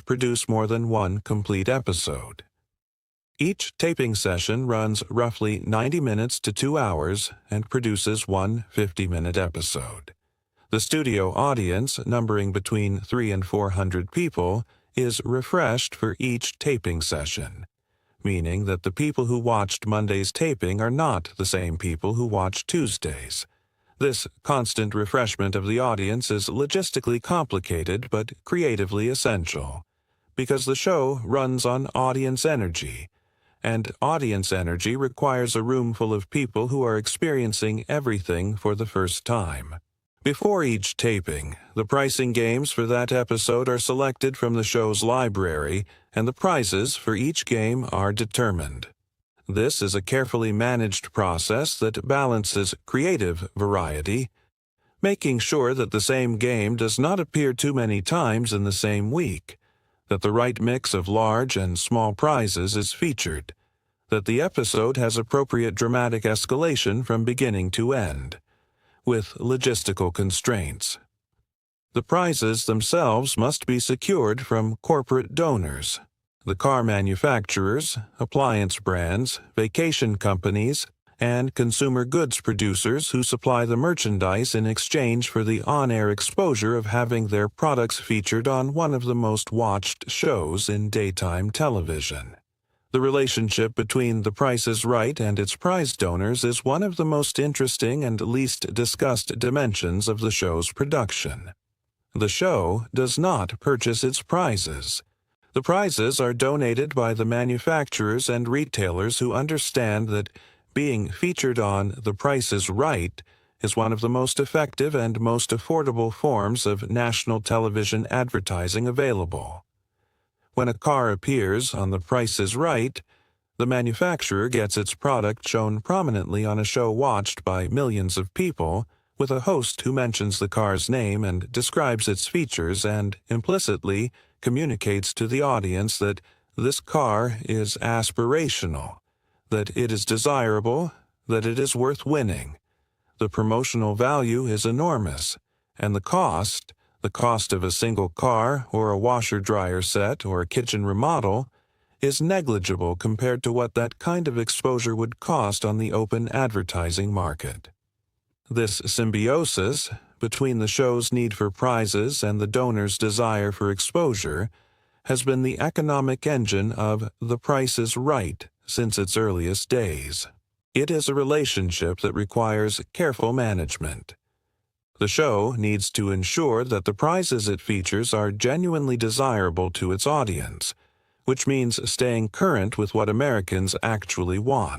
produce more than one complete episode. Each taping session runs roughly 90 minutes to 2 hours and produces one 50-minute episode. The studio audience, numbering between 300 and 400 people, is refreshed for each taping session, meaning that the people who watched Monday's taping are not the same people who watched Tuesday's. This constant refreshment of the audience is logistically complicated but creatively essential, because the show runs on audience energy, and audience energy requires a room full of people who are experiencing everything for the first time. Before each taping, the pricing games for that episode are selected from the show's library, and the prizes for each game are determined. This is a carefully managed process that balances creative variety, making sure that the same game does not appear too many times in the same week, that the right mix of large and small prizes is featured, that the episode has appropriate dramatic escalation from beginning to end, with logistical constraints. The prizes themselves must be secured from corporate donors, the car manufacturers, appliance brands, vacation companies, and consumer goods producers who supply the merchandise in exchange for the on-air exposure of having their products featured on one of the most watched shows in daytime television. The relationship between The Price is Right and its prize donors is one of the most interesting and least discussed dimensions of the show's production. The show does not purchase its prizes. The prizes are donated by the manufacturers and retailers who understand that being featured on The Price is Right is one of the most effective and most affordable forms of national television advertising available. When a car appears on The Price is Right, the manufacturer gets its product shown prominently on a show watched by millions of people, with a host who mentions the car's name and describes its features and, implicitly, communicates to the audience that this car is aspirational, that it is desirable, that it is worth winning. The promotional value is enormous, and the cost of a single car or a washer-dryer set or a kitchen remodel, is negligible compared to what that kind of exposure would cost on the open advertising market. This symbiosis between the show's need for prizes and the donor's desire for exposure has been the economic engine of The Price is Right since its earliest days. It is a relationship that requires careful management. The show needs to ensure that the prizes it features are genuinely desirable to its audience, which means staying current with what Americans actually want.